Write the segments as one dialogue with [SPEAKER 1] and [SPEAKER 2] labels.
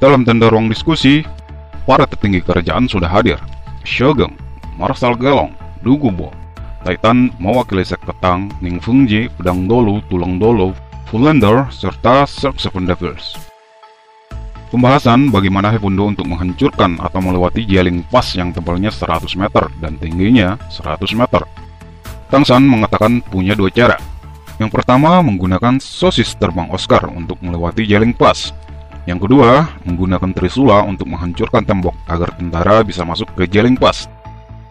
[SPEAKER 1] Dalam tenda ruang diskusi, para petinggi kerajaan sudah hadir. Shogun, Marshal Gelong, Dugubo, Titan mewakili sekte Tang, Ning Fungji, Pedang Dolo, Tulang Dolo, Fullander, serta Cirque Seven Devils. Pembahasan bagaimana Hefundo untuk menghancurkan atau melewati Jialing Pass yang tebalnya 100 meter dan tingginya 100 meter. Tang San mengatakan punya dua cara. Yang pertama, menggunakan sosis terbang Oscar untuk melewati Jialing Pass. Yang kedua, menggunakan Trisula untuk menghancurkan tembok agar tentara bisa masuk ke Jialing Pass.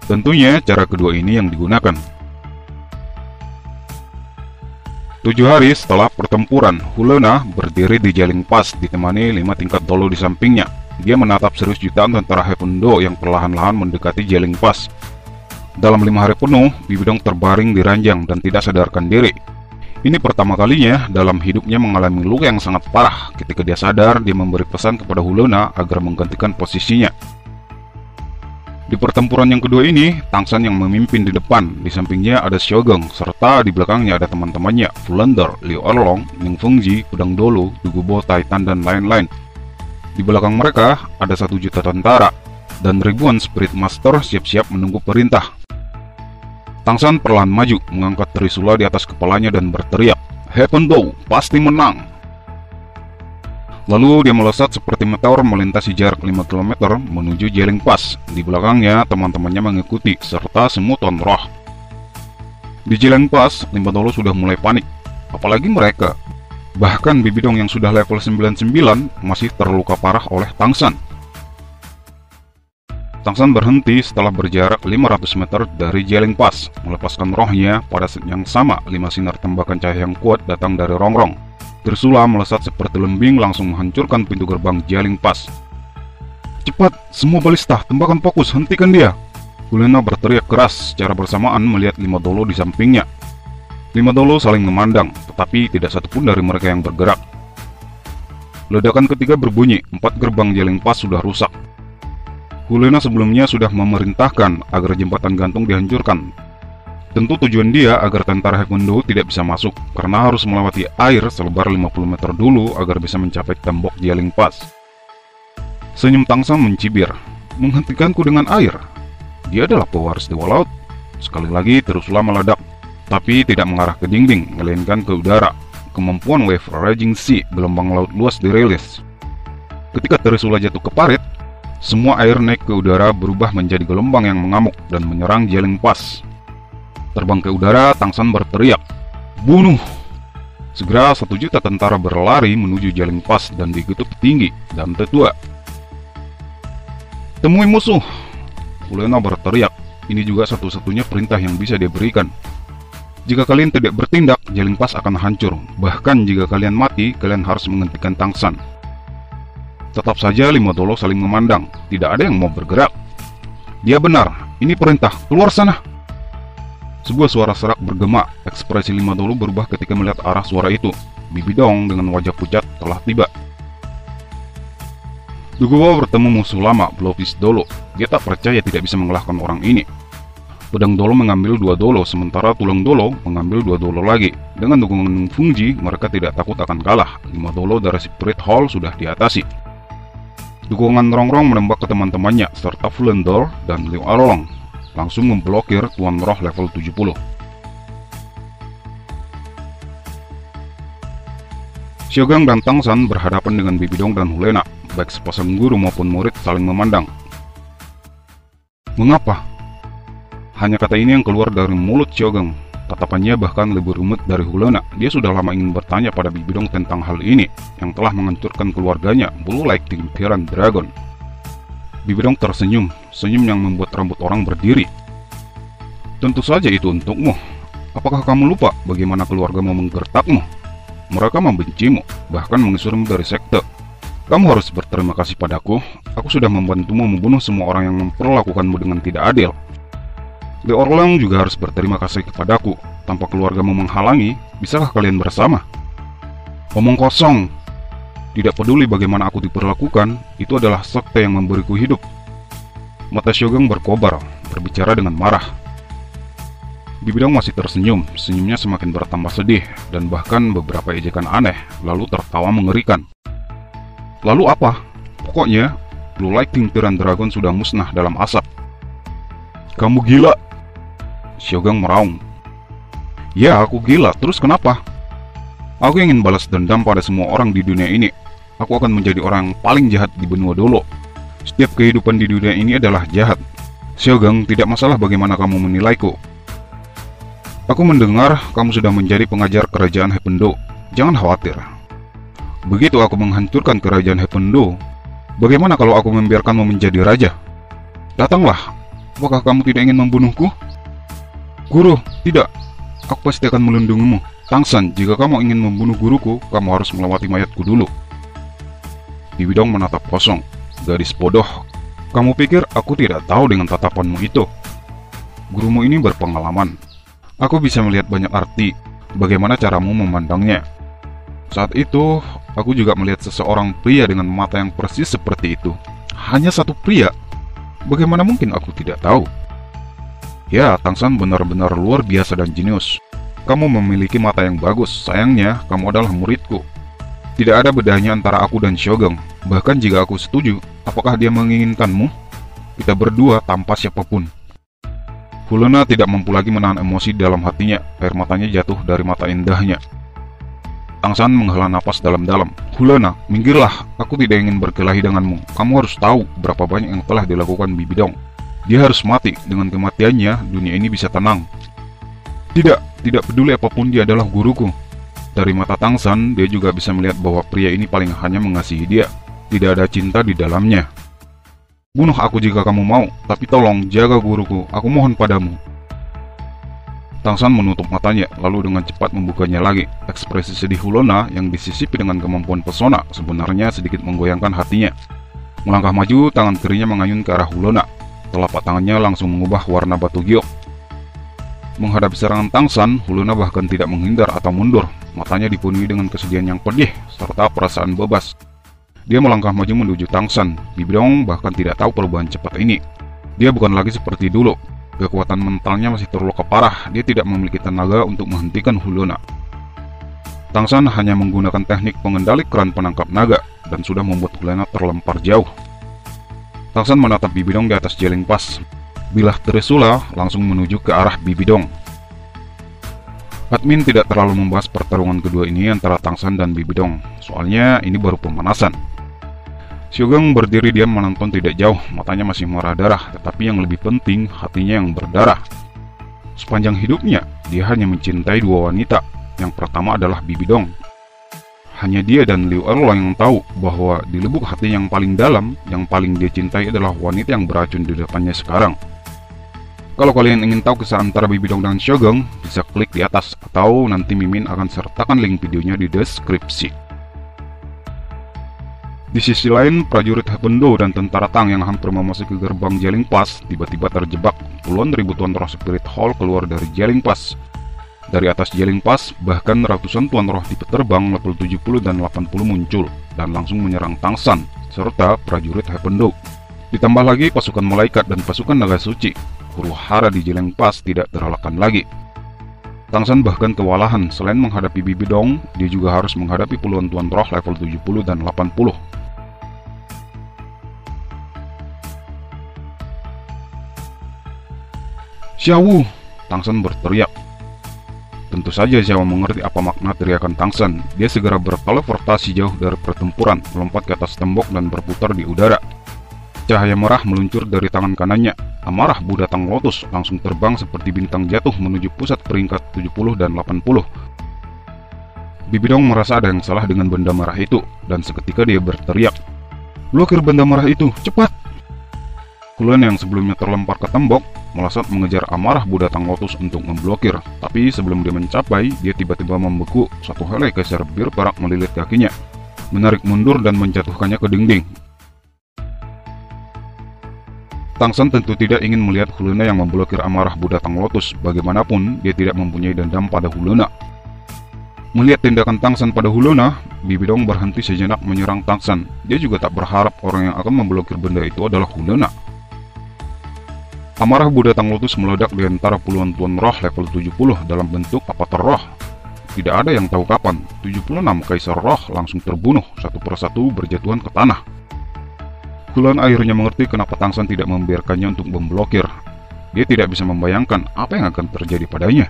[SPEAKER 1] Tentunya cara kedua ini yang digunakan. 7 hari setelah pertempuran, Hulena berdiri di Jialing Pass ditemani 5 tingkat dolo di sampingnya. Dia menatap serius jutaan tentara Hefundo yang perlahan-lahan mendekati Jialing Pass. Dalam 5 hari penuh, Bibidong terbaring di ranjang dan tidak sadarkan diri. Ini pertama kalinya dalam hidupnya mengalami luka yang sangat parah. Ketika dia sadar, dia memberi pesan kepada Hulena agar menggantikan posisinya. Di pertempuran yang kedua ini, Tang San yang memimpin di depan, di sampingnya ada Shogun, serta di belakangnya ada teman-temannya, Fullander, Liu Erlong, Ning Fungji, Pedang Dolo, Dugubo, Titan, dan lain-lain. Di belakang mereka ada 1 juta tentara, dan ribuan Spirit Master siap-siap menunggu perintah. Tang San perlahan maju, mengangkat Trisula di atas kepalanya dan berteriak, "Hefundo pasti menang!" Lalu dia melesat seperti meteor melintasi jarak 5 km menuju Jialing Pass. Di belakangnya teman-temannya mengikuti, serta semuton roh. Di Jialing Pass, Lima Dolo sudah mulai panik. Apalagi mereka. Bahkan Bibidong yang sudah level 99 masih terluka parah oleh Tang San. Tang San berhenti setelah berjarak 500 meter dari Jialing Pass, melepaskan rohnya. Pada saat yang sama, 5 sinar tembakan cahaya yang kuat datang dari Rongrong. Trisula melesat seperti lembing langsung menghancurkan pintu gerbang Jialing Pass. "Cepat, semua balista, tembakan fokus, hentikan dia!" Hulena berteriak keras secara bersamaan melihat 5 Dolo di sampingnya. 5 Dolo saling memandang, tetapi tidak satupun dari mereka yang bergerak. Ledakan ketiga berbunyi, 4 gerbang Jialing Pass sudah rusak. Hulena sebelumnya sudah memerintahkan agar jembatan gantung dihancurkan. Tentu tujuan dia agar tentara Hefundo tidak bisa masuk, karena harus melewati air selebar 50 meter dulu agar bisa mencapai tembok Jialing Pass. Senyum Tang San mencibir, "Menghentikanku dengan air? Dia adalah pewaris Dewa Laut." Sekali lagi Trisula meledak, tapi tidak mengarah ke dinding, melainkan ke udara. Kemampuan Wave Raging Sea, gelombang laut luas, dirilis. Ketika Trisula jatuh ke parit, semua air naik ke udara berubah menjadi gelombang yang mengamuk dan menyerang Jialing Pass. Terbang ke udara, Tang San berteriak, "Bunuh!" Segera 1 juta tentara berlari menuju Jialing Pass dan dikutuk tinggi dan tetua. "Temui musuh!" Hulena berteriak. Ini juga satu-satunya perintah yang bisa dia berikan. "Jika kalian tidak bertindak, Jialing Pass akan hancur. Bahkan jika kalian mati, kalian harus menghentikan Tang San." Tetap saja 5 Dolo saling memandang. Tidak ada yang mau bergerak. "Dia benar, ini perintah, keluar sana!" Sebuah suara serak bergema. Ekspresi 5 Dolo berubah ketika melihat arah suara itu. Bibidong dengan wajah pucat telah tiba. Dugubo bertemu musuh lama, Blowfish Dolo. Dia tak percaya tidak bisa mengalahkan orang ini. Pedang Dolo mengambil 2 Dolo, sementara Tulang Dolo mengambil 2 Dolo lagi. Dengan dukungan Fungji, mereka tidak takut akan kalah. 5 Dolo dari Spirit Hall sudah diatasi. Dukungan Rongrong menembak ke teman-temannya, serta Fullander dan Liu Erlong langsung memblokir Tuan Roh level 70. Shogun dan Tang San berhadapan dengan Bibidong dan Hulena. Baik sepasang guru maupun murid saling memandang. "Mengapa?" Hanya kata ini yang keluar dari mulut Shogun. Tatapannya bahkan lebih rumit dari Hulena. Dia sudah lama ingin bertanya pada Bibidong tentang hal ini, yang telah menghancurkan keluarganya, Blue Like di Piran Dragon. Bibidong tersenyum, senyum yang membuat rambut orang berdiri. "Tentu saja itu untukmu. Apakah kamu lupa bagaimana keluargamu menggertakmu? Mereka membencimu, bahkan mengusirmu dari sekte. Kamu harus berterima kasih padaku. Aku sudah membantumu membunuh semua orang yang memperlakukanmu dengan tidak adil. Liu Erlong juga harus berterima kasih kepadaku. Tanpa keluargamu menghalangi, bisakah kalian bersama?" "Omong kosong. Tidak peduli bagaimana aku diperlakukan, itu adalah sekte yang memberiku hidup." Mata Shogun berkobar, berbicara dengan marah. Bibidong masih tersenyum, senyumnya semakin bertambah sedih, dan bahkan beberapa ejekan aneh, lalu tertawa mengerikan. "Lalu apa? Pokoknya, Blue Lightning Tyrant Dragon sudah musnah dalam asap. Kamu gila! Shogun meraung. Ya, aku gila. Terus kenapa? Aku ingin balas dendam pada semua orang di dunia ini. Aku akan menjadi orang yang paling jahat di benua Dolo. Setiap kehidupan di dunia ini adalah jahat. Shogun, tidak masalah bagaimana kamu menilaiku. Aku mendengar kamu sudah menjadi pengajar kerajaan Hependo. Jangan khawatir. Begitu aku menghancurkan kerajaan Hependo, bagaimana kalau aku membiarkanmu menjadi raja? Datanglah. Apakah kamu tidak ingin membunuhku? Guru, tidak. Aku pasti akan melindungimu. Tangsan, jika kamu ingin membunuh guruku, kamu harus melewati mayatku dulu. Bibidong menatap kosong. Gadis bodoh. Kamu pikir aku tidak tahu dengan tatapanmu itu? Gurumu ini berpengalaman. Aku bisa melihat banyak arti, bagaimana caramu memandangnya. Saat itu, aku juga melihat seseorang pria dengan mata yang persis seperti itu. Hanya satu pria. Bagaimana mungkin aku tidak tahu? Ya, Tangsan benar-benar luar biasa dan jenius. Kamu memiliki mata yang bagus. Sayangnya, kamu adalah muridku. Tidak ada bedanya antara aku dan Shogun. Bahkan jika aku setuju, apakah dia menginginkanmu? Kita berdua tanpa siapapun. Hulona tidak mampu lagi menahan emosi dalam hatinya. Air matanya jatuh dari mata indahnya. Tangsan menghela napas dalam-dalam. Hulona, minggirlah. Aku tidak ingin berkelahi denganmu. Kamu harus tahu berapa banyak yang telah dilakukan Bibidong. Dia harus mati. Dengan kematiannya, dunia ini bisa tenang. Tidak peduli apapun, dia adalah guruku. Dari mata Tangsan, dia juga bisa melihat bahwa pria ini paling hanya mengasihi dia. Tidak ada cinta di dalamnya. Bunuh aku jika kamu mau, tapi tolong jaga guruku. Aku mohon padamu. Tangsan menutup matanya, lalu dengan cepat membukanya lagi. Ekspresi sedih Hulona yang disisipi dengan kemampuan pesona sebenarnya sedikit menggoyangkan hatinya. Melangkah maju, tangan kirinya mengayun ke arah Hulona. Telapak tangannya langsung mengubah warna batu giok. Menghadapi serangan Tangsan, Hulona bahkan tidak menghindar atau mundur. Matanya dipenuhi dengan kesedihan yang pedih, serta perasaan bebas. Dia melangkah maju menuju Tangsan. Bibidong bahkan tidak tahu perubahan cepat ini. Dia bukan lagi seperti dulu. Kekuatan mentalnya masih terluka parah. Dia tidak memiliki tenaga untuk menghentikan Hulona. Tangsan hanya menggunakan teknik pengendali keran penangkap naga dan sudah membuat Hulona terlempar jauh. Tangsan menatap Bibidong di atas jeling pas. Bilah Trisula langsung menuju ke arah Bibidong. Admin tidak terlalu membahas pertarungan kedua ini antara Tangsan dan Bibidong. Soalnya ini baru pemanasan. Shogun berdiri diam menonton tidak jauh, matanya masih merah darah, tetapi yang lebih penting, hatinya yang berdarah. Sepanjang hidupnya, dia hanya mencintai dua wanita. Yang pertama adalah Bibidong. Hanya dia dan Liu Erlo yang tahu bahwa di lubuk hati yang paling dalam, yang paling dia cintai adalah wanita yang beracun di depannya sekarang. Kalau kalian ingin tahu kisah antara Bibidong dan Shogun, bisa klik di atas, atau nanti Mimin akan sertakan link videonya di deskripsi. Di sisi lain, prajurit Hependo dan tentara Tang yang hampir memasuki gerbang Jeling Pass tiba-tiba terjebak. Puluhan ribu tuan roh Spirit Hall keluar dari Jeling Pass. Dari atas Jeling Pass, bahkan ratusan tuan roh tipe terbang level 70 dan 80 muncul dan langsung menyerang Tangsan serta prajurit Hependo. Ditambah lagi pasukan malaikat dan pasukan naga suci. Huru-hara di Jeling Pass tidak terelakkan lagi. Tangsan bahkan kewalahan. Selain menghadapi Bibidong, dia juga harus menghadapi puluhan tuan roh level 70 dan 80. Xiaowu! Tangsan berteriak. Tentu saja Xiaowu mengerti apa makna teriakan Tangsan. Dia segera berteleportasi jauh dari pertempuran, melompat ke atas tembok dan berputar di udara. Cahaya merah meluncur dari tangan kanannya. Amarah Buddha Tang Lotus langsung terbang seperti bintang jatuh menuju pusat peringkat 70 dan 80. Bibidong merasa ada yang salah dengan benda merah itu, dan seketika dia berteriak, "Blokir benda merah itu, cepat!" Hulona yang sebelumnya terlempar ke tembok, melesat mengejar amarah Buddha Tang Lotus untuk memblokir. Tapi sebelum dia mencapai, dia tiba-tiba membeku. Satu helai keser bir perak melilit kakinya, menarik mundur dan menjatuhkannya ke dinding. Tangsan tentu tidak ingin melihat Hulona yang memblokir amarah Buddha Tang Lotus. Bagaimanapun, dia tidak mempunyai dendam pada Hulona. Melihat tindakan Tangsan pada Hulona, Bibidong berhenti sejenak menyerang Tangsan. Dia juga tak berharap orang yang akan memblokir benda itu adalah Hulona. Amarah Buddha Tang Lotus meledak di antara puluhan tuan roh level 70 dalam bentuk avatar roh. Tidak ada yang tahu kapan, 76 kaisar roh langsung terbunuh satu persatu berjatuhan ke tanah. Hulan akhirnya mengerti kenapa Tangsan tidak membiarkannya untuk memblokir. Dia tidak bisa membayangkan apa yang akan terjadi padanya.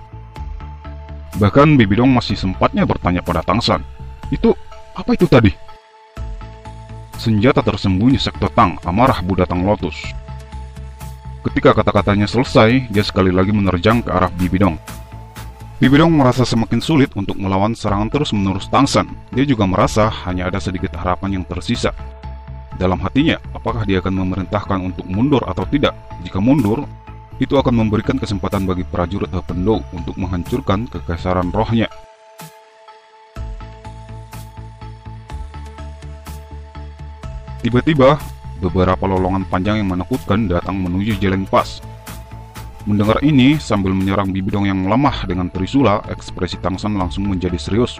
[SPEAKER 1] Bahkan Bibidong masih sempatnya bertanya pada Tangsan, apa itu tadi? Senjata tersembunyi Sekte Tang, amarah Buddha Tang Lotus. Ketika kata-katanya selesai, dia sekali lagi menerjang ke arah Bibidong. Bibidong merasa semakin sulit untuk melawan serangan terus-menerus Tangsan. Dia juga merasa hanya ada sedikit harapan yang tersisa. Dalam hatinya, apakah dia akan memerintahkan untuk mundur atau tidak? Jika mundur, itu akan memberikan kesempatan bagi prajurit Hependo untuk menghancurkan kekaisaran rohnya. Tiba-tiba, beberapa lolongan panjang yang menakutkan datang menuju Jeleng Pass. Mendengar ini, sambil menyerang Bibidong yang lemah dengan trisula, ekspresi Tangsan langsung menjadi serius.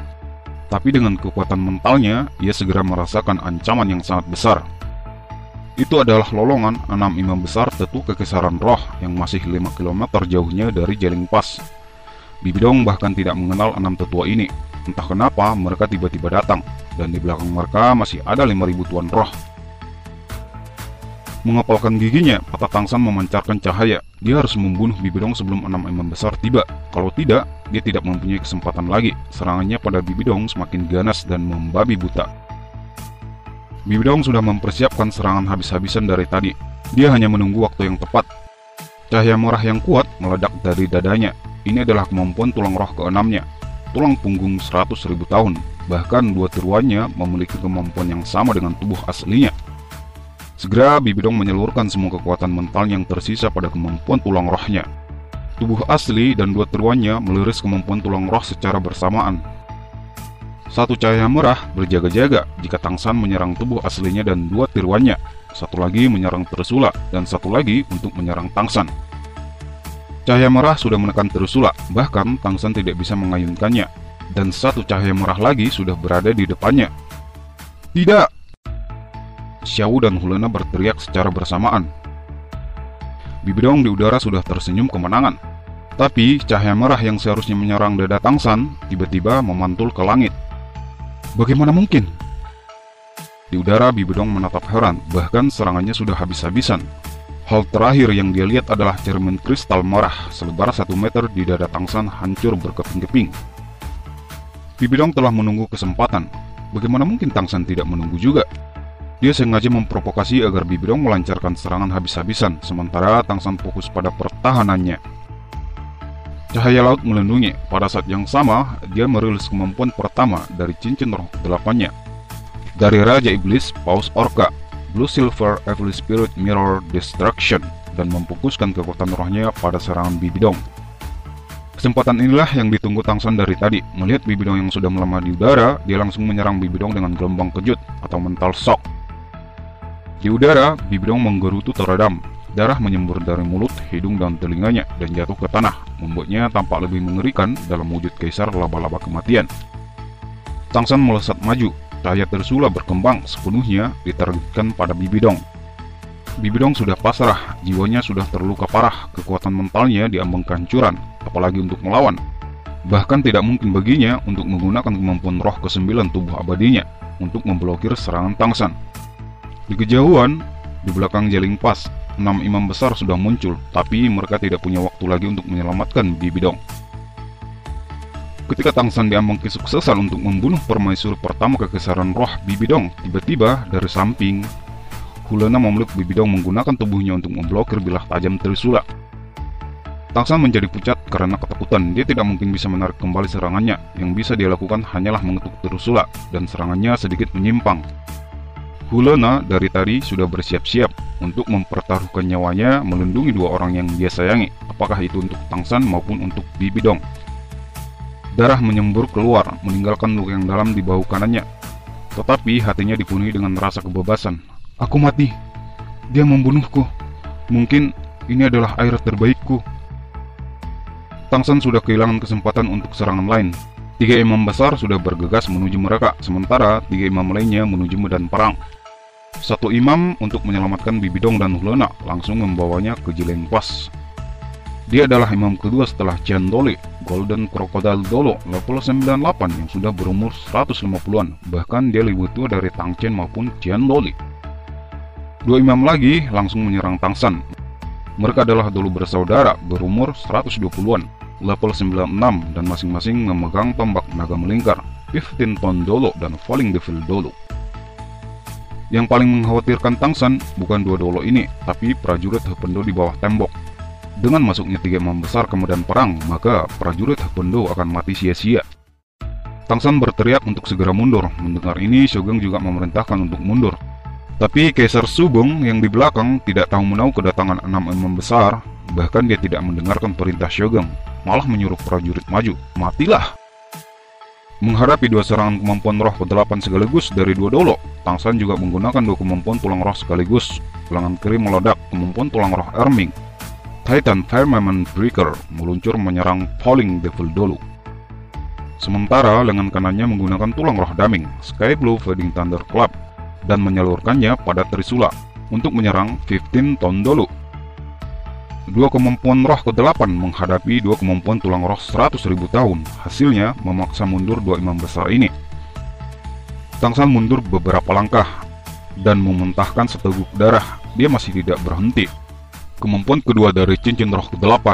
[SPEAKER 1] Tapi dengan kekuatan mentalnya, ia segera merasakan ancaman yang sangat besar. Itu adalah lolongan 6 imam besar Tetu Kekaisaran Roh yang masih 5 km jauhnya dari Jeleng Pass. Bibidong bahkan tidak mengenal 6 tetua ini. Entah kenapa mereka tiba-tiba datang, dan di belakang mereka masih ada 5.000 tuan roh. Mengepalkan giginya, mata Tangsan memancarkan cahaya. Dia harus membunuh Bibidong sebelum 6 imam besar tiba. Kalau tidak, dia tidak mempunyai kesempatan lagi. Serangannya pada Bibidong semakin ganas dan membabi buta. Bibidong sudah mempersiapkan serangan habis-habisan dari tadi. Dia hanya menunggu waktu yang tepat. Cahaya merah yang kuat meledak dari dadanya. Ini adalah kemampuan tulang roh ke-6-nya. Tulang punggung 100.000 tahun. Bahkan dua tiruannya memiliki kemampuan yang sama dengan tubuh aslinya. Segera Bibidong menyalurkan semua kekuatan mental yang tersisa pada kemampuan tulang rohnya. Tubuh asli dan dua tiruannya meliris kemampuan tulang roh secara bersamaan. Satu cahaya merah berjaga-jaga jika Tangsan menyerang tubuh aslinya dan dua tiruannya. Satu lagi menyerang Trisula dan satu lagi untuk menyerang Tangsan. Cahaya merah sudah menekan Trisula, bahkan Tangsan tidak bisa mengayunkannya. Dan satu cahaya merah lagi sudah berada di depannya. Tidak! Xiao dan Hulena berteriak secara bersamaan. Bibidong di udara sudah tersenyum kemenangan. Tapi cahaya merah yang seharusnya menyerang dada Tangsan tiba-tiba memantul ke langit. Bagaimana mungkin? Di udara Bibidong menatap heran, bahkan serangannya sudah habis-habisan. Hal terakhir yang dia lihat adalah cermin kristal merah selebar 1 meter di dada Tangsan hancur berkeping-keping. Bibidong telah menunggu kesempatan. Bagaimana mungkin Tangsan tidak menunggu juga? Dia sengaja memprovokasi agar Bibidong melancarkan serangan habis-habisan, sementara Tangsan fokus pada pertahanannya. Cahaya laut melindungi. Pada saat yang sama, dia merilis kemampuan pertama dari cincin roh ke-8-nya. Dari Raja Iblis, Paus Orca, Blue Silver Evil Spirit Mirror Destruction, dan memfokuskan kekuatan rohnya pada serangan Bibidong. Kesempatan inilah yang ditunggu Tangsan dari tadi. Melihat Bibidong yang sudah melemah di udara, dia langsung menyerang Bibidong dengan gelombang kejut atau mental shock. Di udara, Bibidong menggerutu teredam. Darah menyembur dari mulut, hidung, dan telinganya dan jatuh ke tanah, membuatnya tampak lebih mengerikan dalam wujud kaisar laba-laba kematian. Tangsan melesat maju. Cahaya Trisula berkembang sepenuhnya ditargetkan pada Bibidong. Bibidong sudah pasrah, jiwanya sudah terluka parah, kekuatan mentalnya diambang kehancuran, apalagi untuk melawan. Bahkan tidak mungkin baginya untuk menggunakan kemampuan roh ke-9 tubuh abadinya untuk memblokir serangan Tangsan. Di kejauhan, di belakang Jeleng Pass, 6 imam besar sudah muncul, tapi mereka tidak punya waktu lagi untuk menyelamatkan Bibidong. Ketika Tangsan diambang kesuksesan untuk membunuh permaisuri pertama kekaisaran roh Bibidong, tiba-tiba dari samping, Hulena memeluk Bibidong menggunakan tubuhnya untuk memblokir bilah tajam Trisula. Tangsan menjadi pucat karena ketakutan. Dia tidak mungkin bisa menarik kembali serangannya. Yang bisa dia lakukan hanyalah mengetuk Trisula, dan serangannya sedikit menyimpang. Hulena dari tadi sudah bersiap-siap untuk mempertaruhkan nyawanya melindungi dua orang yang dia sayangi, apakah itu untuk Tangsan maupun untuk Bibidong. Darah menyembur keluar, meninggalkan luka yang dalam di bahu kanannya. Tetapi hatinya dipenuhi dengan rasa kebebasan. Aku mati. Dia membunuhku. Mungkin ini adalah air terbaikku. Tangsan sudah kehilangan kesempatan untuk serangan lain. 3 imam besar sudah bergegas menuju mereka, sementara 3 imam lainnya menuju medan perang. Satu imam untuk menyelamatkan Bibidong dan Hulena langsung membawanya ke Jeleng Pass. Dia adalah imam kedua setelah Qian Doli, Golden Crocodile Dolo level 98 yang sudah berumur 150-an, bahkan dia lebih tua dari Tang Chen maupun Qian Doli. Dua imam lagi langsung menyerang Tangsan. Mereka adalah dolu bersaudara berumur 120-an, level 96, dan masing-masing memegang tombak naga melingkar, 15 Ton Dolo dan Falling Devil Dolo. Yang paling mengkhawatirkan Tangsan bukan dua dolo ini, tapi prajurit Hependo di bawah tembok. Dengan masuknya 3 imam besar ke medan perang, maka prajurit Hependo akan mati sia-sia. Tangsan berteriak untuk segera mundur. Mendengar ini, Shogun juga memerintahkan untuk mundur. Tapi Kaisar Sugong yang di belakang tidak tahu menahu kedatangan 6 imam besar. Bahkan dia tidak mendengarkan perintah Shogun, malah menyuruh prajurit maju. Matilah! Menghadapi 2 serangan kemampuan roh ke-8 sekaligus dari 2 dolo, Tangsan juga menggunakan 2 kemampuan tulang roh sekaligus. Lengan kiri meledak kemampuan tulang roh Erming. Titan Firmament Breaker meluncur menyerang Falling Devil Dolo. Sementara lengan kanannya menggunakan tulang roh Daming, Sky Blue Fading Thunder Club, dan menyalurkannya pada Trisula untuk menyerang 15 Ton Dolo. 2 kemampuan roh ke-8 menghadapi 2 kemampuan tulang roh 100.000 tahun. Hasilnya memaksa mundur 2 imam besar ini. Tangsan mundur beberapa langkah dan memuntahkan seteguk darah. Dia masih tidak berhenti. Kemampuan kedua dari cincin roh ke-8,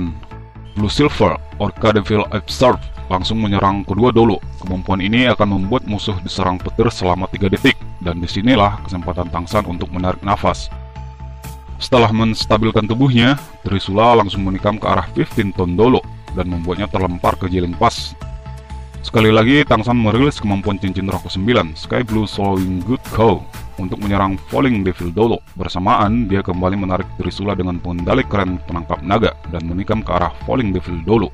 [SPEAKER 1] Blue Silver Orca Devil Absorb, langsung menyerang kedua dolo. Kemampuan ini akan membuat musuh diserang petir selama 3 detik, dan disinilah kesempatan Tangsan untuk menarik nafas. Setelah menstabilkan tubuhnya, Trisula langsung menikam ke arah 15 Ton Dolo dan membuatnya terlempar ke Jeling Pass. Sekali lagi, Tangsan merilis kemampuan cincin roh ke-9, Sky Blue Swallowing Good Cow, untuk menyerang Falling Devil Dolo. Bersamaan, dia kembali menarik Trisula dengan pengendali keren penangkap naga dan menikam ke arah Falling Devil Dolo.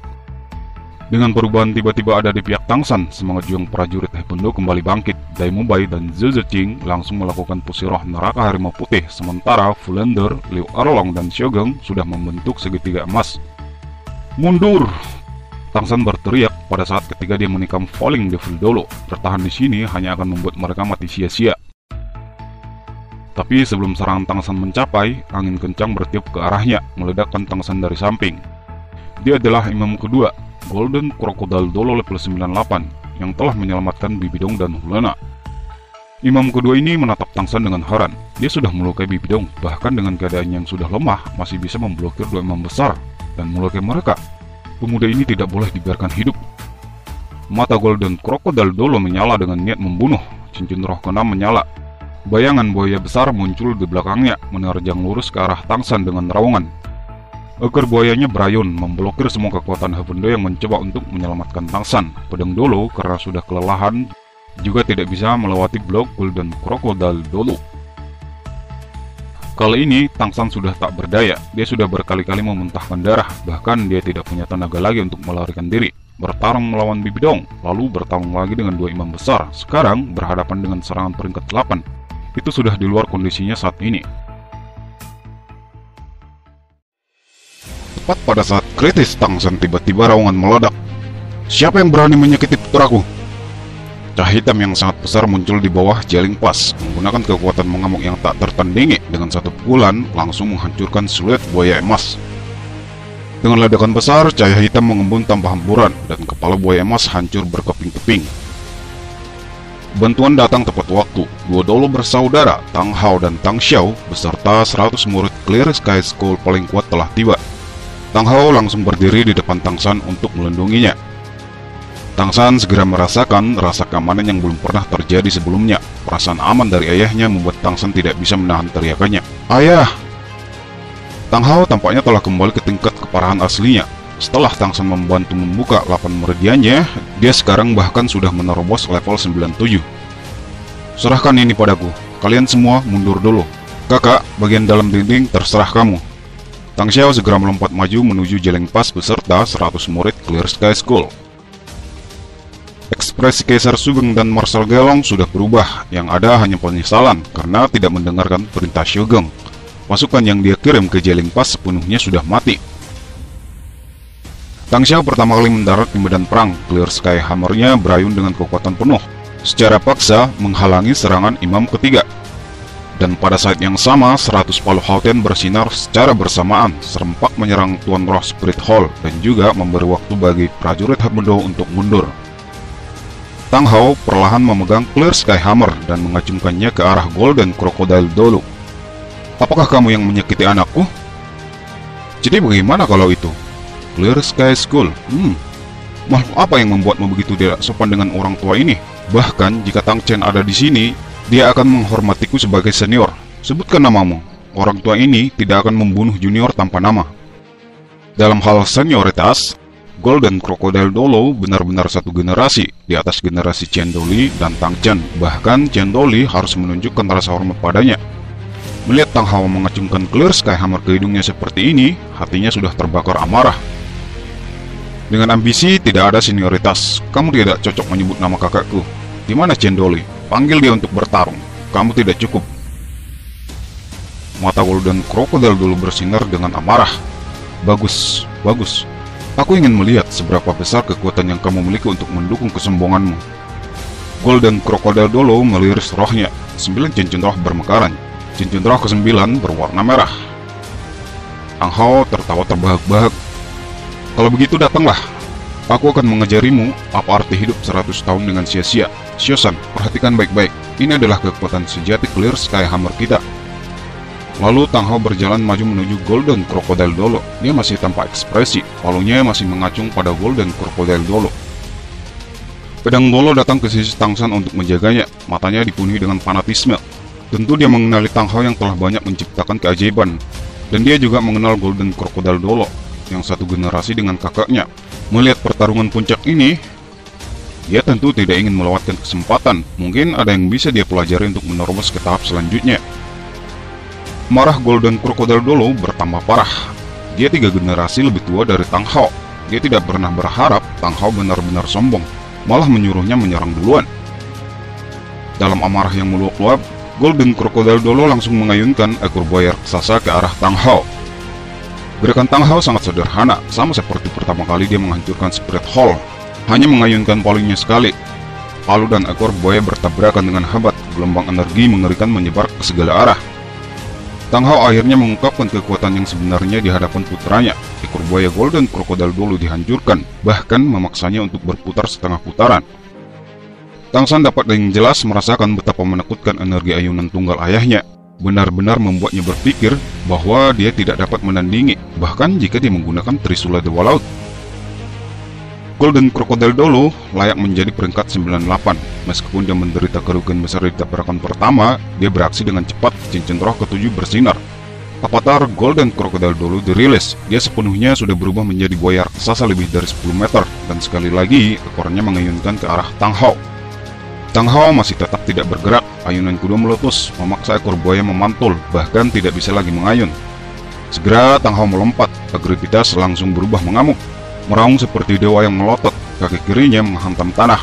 [SPEAKER 1] Dengan perubahan tiba-tiba ada di pihak Tangsan, semangat juang prajurit Hependo kembali bangkit. Daimubai dan Zuzeching langsung melakukan pusi roh neraka harimau putih, sementara Fulender, Liu Arlong, dan Shogun sudah membentuk segitiga emas. Mundur! Tangsan berteriak pada saat ketika dia menikam Falling Devil Dolo. Bertahan di sini hanya akan membuat mereka mati sia-sia. Tapi sebelum serangan Tangsan mencapai, angin kencang bertiup ke arahnya, meledakkan Tangsan dari samping. Dia adalah imam kedua, Golden Crocodile Dolo level 98, yang telah menyelamatkan Bibidong dan Hulena. Imam kedua ini menatap Tangsan dengan heran. Dia sudah melukai Bibidong, bahkan dengan keadaan yang sudah lemah, masih bisa memblokir 2 imam besar dan melukai mereka. Pemuda ini tidak boleh dibiarkan hidup. Mata Golden Crocodile Dolo menyala dengan niat membunuh. Cincin roh ke-6 menyala. Bayangan buaya besar muncul di belakangnya, menerjang lurus ke arah Tangsan dengan raungan. Ekor buayanya berayun, memblokir semua kekuatan Hependo yang mencoba untuk menyelamatkan Tangsan. Pedang Dolo karena sudah kelelahan juga tidak bisa melewati blok Golden Crocodile Dolo. Kali ini Tangsan sudah tak berdaya. Dia sudah berkali-kali memuntahkan darah, bahkan dia tidak punya tenaga lagi untuk melarikan diri. Bertarung melawan Bibidong, lalu bertarung lagi dengan 2 imam besar. Sekarang berhadapan dengan serangan peringkat 8. Itu sudah di luar kondisinya saat ini. Tepat pada saat kritis, Tangsan tiba-tiba raungan meledak. Siapa yang berani menyakiti putraku? Cahaya hitam yang sangat besar muncul di bawah Jeling Pass, menggunakan kekuatan mengamuk yang tak tertandingi. Dengan satu pukulan, langsung menghancurkan siluet buaya emas. Dengan ledakan besar, cahaya hitam mengembun tanpa hamburan, dan kepala buaya emas hancur berkeping-keping. Bantuan datang tepat waktu. 2 dolo bersaudara, Tang Hao dan Tang Xiao, beserta 100 murid Clear Sky School paling kuat telah tiba. Tang Hao langsung berdiri di depan Tangsan untuk melindunginya. Tangsan segera merasakan rasa keamanan yang belum pernah terjadi sebelumnya. Perasaan aman dari ayahnya membuat Tangsan tidak bisa menahan teriakannya. Ayah! Tang Hao tampaknya telah kembali ke tingkat keparahan aslinya. Setelah Tangsan membantu membuka 8 meridiannya, dia sekarang bahkan sudah menerobos level 97. Serahkan ini padaku. Kalian semua mundur dulu. Kakak, bagian dalam dinding terserah kamu. Tang Xiao segera melompat maju menuju Jeling Pass beserta 100 murid Clear Sky School. Ekspresi Kaisar Sugeng dan Marshal Gelong sudah berubah. Yang ada hanya penyesalan karena tidak mendengarkan perintah Shogun. Pasukan yang dia kirim ke Jeling Pass sepenuhnya sudah mati. Tang Xiao pertama kali mendarat di medan perang. Clear Sky Hammer-nya berayun dengan kekuatan penuh, secara paksa menghalangi serangan imam ketiga. Dan pada saat yang sama, 100 palu Hauten bersinar secara bersamaan, serempak menyerang Tuan Roh Spirit Hall, dan juga memberi waktu bagi prajurit Hependo untuk mundur. Tang Hao perlahan memegang Clear Sky Hammer dan mengacungkannya ke arah Golden Crocodile Dolo. Apakah kamu yang menyakiti anakku? Jadi bagaimana kalau itu? Clear Sky School. Makhluk apa yang membuatmu begitu tidak sopan dengan orang tua ini? Bahkan jika Tang Chen ada di sini, dia akan menghormatiku sebagai senior. Sebutkan namamu. Orang tua ini tidak akan membunuh junior tanpa nama. Dalam hal senioritas, Golden Crocodile Dolo benar-benar satu generasi di atas generasi Chen Doli dan Tang Chen. Bahkan Chen Doli harus menunjukkan rasa hormat padanya. Melihat Tang Hao mengacungkan Clear Sky Hammer ke hidungnya seperti ini, hatinya sudah terbakar amarah. Dengan ambisi tidak ada senioritas, kamu tidak cocok menyebut nama kakakku. Di mana Chen Doli? Panggil dia untuk bertarung. Kamu tidak cukup. Mata Golden Crocodile dulu bersinar dengan amarah. Bagus, bagus. Aku ingin melihat seberapa besar kekuatan yang kamu miliki untuk mendukung kesombonganmu. Golden Crocodile dulu meliris rohnya. 9 cincin roh bermekaran. Cincin roh ke-9 berwarna merah. Tang Hao tertawa terbahak-bahak. Kalau begitu datanglah. Aku akan mengajarimu apa arti hidup 100 tahun dengan sia-sia. Shiosan, perhatikan baik-baik. Ini adalah kekuatan sejati Clear Sky Hammer kita. Lalu Tang Hao berjalan maju menuju Golden Crocodile Dolo. Dia masih tanpa ekspresi. Palunya masih mengacung pada Golden Crocodile Dolo. Pedang Dolo datang ke sisi Tang San untuk menjaganya. Matanya dipenuhi dengan fanatisme. Tentu dia mengenali Tang Hao yang telah banyak menciptakan keajaiban. Dan dia juga mengenal Golden Crocodile Dolo yang satu generasi dengan kakaknya. Melihat pertarungan puncak ini, dia tentu tidak ingin melewatkan kesempatan. Mungkin ada yang bisa dia pelajari untuk menerobos ke tahap selanjutnya. Marah Golden Crocodile Dolo bertambah parah. Dia 3 generasi lebih tua dari Tang Hao. Dia tidak pernah berharap Tang Hao benar-benar sombong, malah menyuruhnya menyerang duluan. Dalam amarah yang meluap-luap, Golden Crocodile Dolo langsung mengayunkan ekor buaya raksasa ke arah Tang Hao. Gerakan Tang Hao sangat sederhana, sama seperti pertama kali dia menghancurkan Spirit Hall. Hanya mengayunkan palunya sekali. Palu dan ekor buaya bertabrakan dengan hebat, gelombang energi mengerikan menyebar ke segala arah. Tang Hao akhirnya mengungkapkan kekuatan yang sebenarnya di hadapan putranya. Ekor buaya Golden Crocodile dulu dihancurkan, bahkan memaksanya untuk berputar setengah putaran. Tang San dapat dengan jelas merasakan betapa menakutkan energi ayunan tunggal ayahnya. Benar-benar membuatnya berpikir bahwa dia tidak dapat menandingi, bahkan jika dia menggunakan Trisula Dewa Laut. Golden Crocodile Dolo layak menjadi peringkat 98. Meskipun dia menderita kerugian besar di tabrakan pertama, dia beraksi dengan cepat. Cincin roh ke-7 bersinar. Avatar Golden Crocodile Dolo dirilis. Dia sepenuhnya sudah berubah menjadi buaya raksasa lebih dari 10 meter, dan sekali lagi ekornya mengayunkan ke arah Tang Hao. Tang Hao masih tetap tidak bergerak. Ayunan kuda meletus, memaksa ekor buaya memantul, bahkan tidak bisa lagi mengayun. Segera Tang Hao melompat. Agresivitas langsung berubah mengamuk. Meraung seperti dewa yang melotot, kaki kirinya menghantam tanah,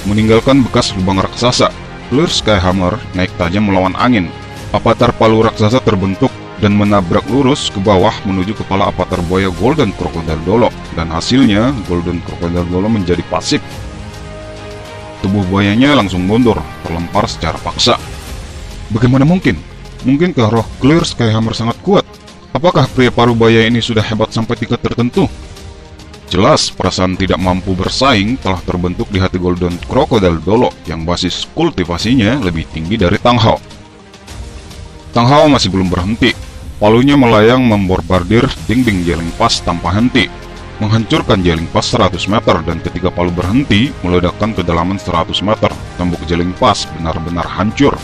[SPEAKER 1] meninggalkan bekas lubang raksasa. Clear Sky Hammer naik tajam melawan angin. Avatar palu raksasa terbentuk dan menabrak lurus ke bawah menuju kepala avatar buaya Golden Crocodile Dolo, dan hasilnya Golden Crocodile Dolo menjadi pasif. Tubuh buayanya langsung mundur, terlempar secara paksa. Bagaimana mungkin? Mungkinkah roh Clear Sky Hammer sangat kuat? Apakah pria paruh buaya ini sudah hebat sampai tingkat tertentu? Jelas, perasaan tidak mampu bersaing telah terbentuk di hati Golden Crocodile Dolo yang basis kultivasinya lebih tinggi dari Tang Hao. Tang Hao masih belum berhenti. Palunya melayang membombardir dinding Jeling Pass tanpa henti, menghancurkan Jeling Pass 100 meter, dan ketika palu berhenti, meledakkan kedalaman 100 meter. Tembok Jeling Pass benar-benar hancur.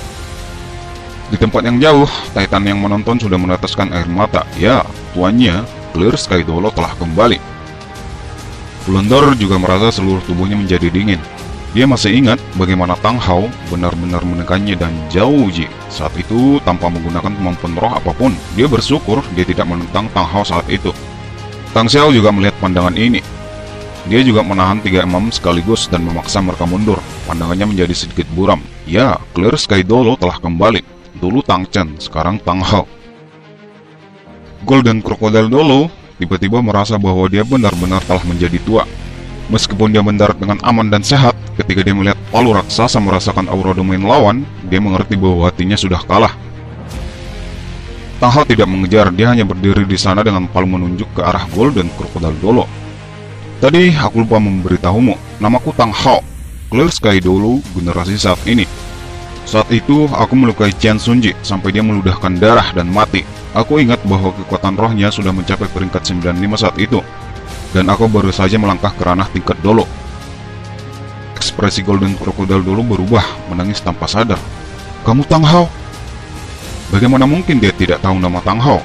[SPEAKER 1] Di tempat yang jauh, Titan yang menonton sudah meneteskan air mata. Ya, tuannya, Clear Sky Dolo telah kembali. Fulendor juga merasa seluruh tubuhnya menjadi dingin. Dia masih ingat bagaimana Tang Hao benar-benar menekannya dan jauh Ji. Saat itu, tanpa menggunakan kemampuan roh apapun, dia bersyukur dia tidak menentang Tang Hao saat itu. Tang Xiao juga melihat pandangan ini. Dia juga menahan 3 imam sekaligus dan memaksa mereka mundur. Pandangannya menjadi sedikit buram. Ya, Clear Sky Dolo telah kembali. Dulu Tang Chen, sekarang Tang Hao. Golden Crocodile Dolo tiba-tiba merasa bahwa dia benar-benar telah menjadi tua. Meskipun dia mendarat dengan aman dan sehat, ketika dia melihat palu raksasa merasakan aura domain lawan, dia mengerti bahwa hatinya sudah kalah. Tang Hao tidak mengejar, dia hanya berdiri di sana dengan palu menunjuk ke arah Golden Crocodile Dolo. Tadi aku lupa memberitahumu, namaku Tang Hao, Clear Sky Dolo generasi saat ini. Saat itu, aku melukai Chen Sunji sampai dia meludahkan darah dan mati. Aku ingat bahwa kekuatan rohnya sudah mencapai peringkat 95 saat itu, dan aku baru saja melangkah ke ranah tingkat dolo. Ekspresi Golden Crocodile dulu berubah, menangis tanpa sadar. "Kamu Tang Hao?" Bagaimana mungkin dia tidak tahu nama Tang Hao?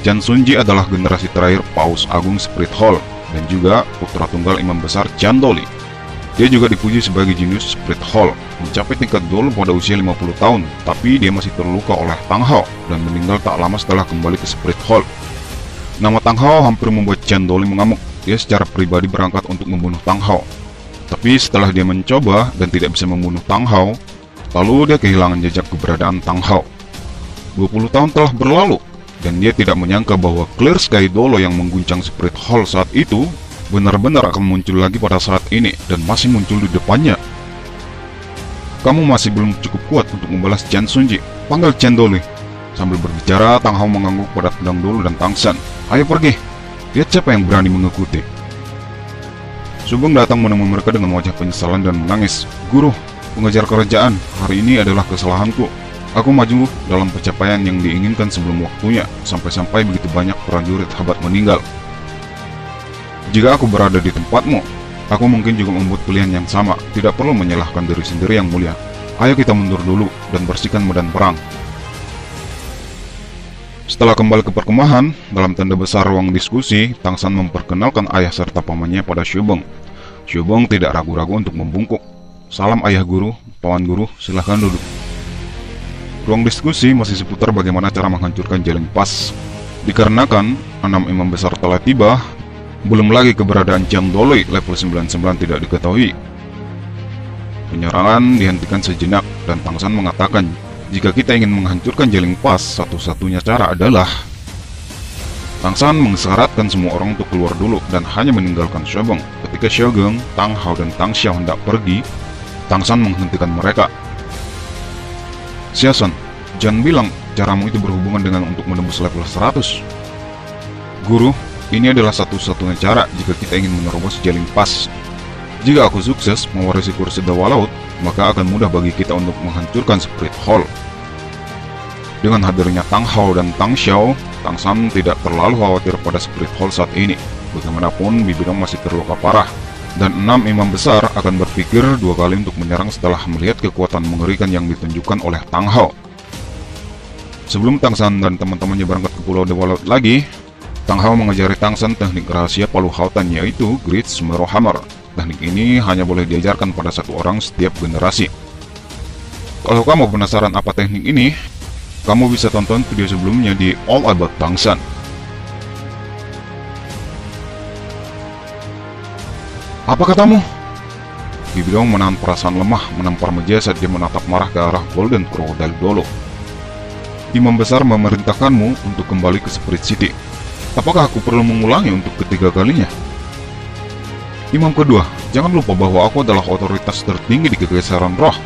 [SPEAKER 1] Chen Sunji adalah generasi terakhir Paus Agung Spirit Hall, dan juga putra tunggal Imam Besar Chan Doli. Dia juga dipuji sebagai jenius Spirit Hall, mencapai tingkat dolo pada usia 50 tahun, tapi dia masih terluka oleh Tang Hao dan meninggal tak lama setelah kembali ke Spirit Hall. Nama Tang Hao hampir membuat Chan Doli mengamuk. Dia secara pribadi berangkat untuk membunuh Tang Hao. Tapi setelah dia mencoba dan tidak bisa membunuh Tang Hao, lalu dia kehilangan jejak keberadaan Tang Hao. 20 tahun telah berlalu, dan dia tidak menyangka bahwa Clear Sky Dolo yang mengguncang Spirit Hall saat itu benar-benar akan muncul lagi pada saat ini, dan masih muncul di depannya. "Kamu masih belum cukup kuat untuk membalas Chen Sunji. Panggil Chen Doli." Sambil berbicara, Tang Hao mengangguk pada pedang Dolo dan Tang San. "Ayo pergi. Lihat siapa yang berani mengikuti." Subeng datang menemui mereka dengan wajah penyesalan dan menangis. "Guru, pengejar kerajaan, hari ini adalah kesalahanku. Aku maju dalam pencapaian yang diinginkan sebelum waktunya, sampai-sampai begitu banyak prajurit Habat meninggal. Jika aku berada di tempatmu, aku mungkin juga membuat pilihan yang sama. Tidak perlu menyalahkan diri sendiri yang mulia. Ayo kita mundur dulu dan bersihkan medan perang." Setelah kembali ke perkemahan, dalam tenda besar ruang diskusi, Tang San memperkenalkan ayah serta pamannya pada Shubeng. Shubeng tidak ragu-ragu untuk membungkuk. "Salam ayah guru, paman guru, silahkan duduk." Ruang diskusi masih seputar bagaimana cara menghancurkan Jialing Pass. Dikarenakan 6 imam besar telah tiba, belum lagi keberadaan Chan Doli level 99 tidak diketahui. Penyerangan dihentikan sejenak, dan Tang San mengatakan, "Jika kita ingin menghancurkan Jialing Pass, satu-satunya cara adalah..." Tang San mengisyaratkan semua orang untuk keluar dulu dan hanya meninggalkan Shubeng. Ketika Shogun, Tang Hao, dan Tang Xiao hendak pergi, Tang San menghentikan mereka. "Xiaosan, jangan bilang caramu itu berhubungan dengan untuk menembus level 100. Guru, ini adalah satu-satunya cara jika kita ingin menerobos Jialing Pass. Jika aku sukses mewarisi kursi Dewa Laut, maka akan mudah bagi kita untuk menghancurkan Spirit Hall." Dengan hadirnya Tang Hao dan Tang Xiao, Tang San tidak terlalu khawatir pada Spirit Hall saat ini. Bagaimanapun, Bibidong masih terluka parah, dan 6 imam besar akan berpikir 2 kali untuk menyerang setelah melihat kekuatan mengerikan yang ditunjukkan oleh Tang Hao. Sebelum Tang San dan teman-temannya berangkat ke Pulau Dewa Laut lagi, Tang Hao mengajari Tang San teknik rahasia Palu Hautan, yaitu Great Sumeru Hammer. Teknik ini hanya boleh diajarkan pada 1 orang setiap generasi. Kalau kamu penasaran apa teknik ini, kamu bisa tonton video sebelumnya di All About Tang San. "Apa katamu?" Bibidong menahan perasaan lemah menampar meja saat dia menatap marah ke arah Golden Crocodile Dolo. "Imam besar memerintahkanmu untuk kembali ke Spirit City. Apakah aku perlu mengulangi untuk ketiga kalinya?" "Imam kedua, jangan lupa bahwa aku adalah otoritas tertinggi di Kekaisaran Roh."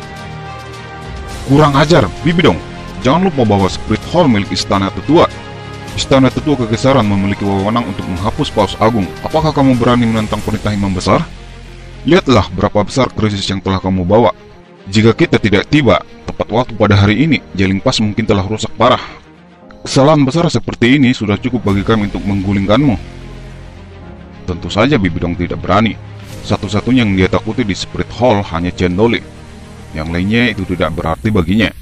[SPEAKER 1] "Kurang ajar, Bibidong. Jangan lupa bahwa Spirit Hall milik Istana Tetua. Istana Tetua Kekaisaran memiliki wewenang untuk menghapus Paus Agung. Apakah kamu berani menentang perintah imam besar? Lihatlah berapa besar krisis yang telah kamu bawa. Jika kita tidak tiba tepat waktu pada hari ini, Jialing Pass mungkin telah rusak parah. Kesalahan besar seperti ini sudah cukup bagi kami untuk menggulingkanmu." Tentu saja Bibidong tidak berani. Satu-satunya yang dia takuti di Spirit Hall hanya Chen Doli. Yang lainnya itu tidak berarti baginya.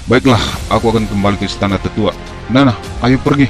[SPEAKER 1] "Baiklah, aku akan kembali ke Istana Tetua. Nana, ayo pergi."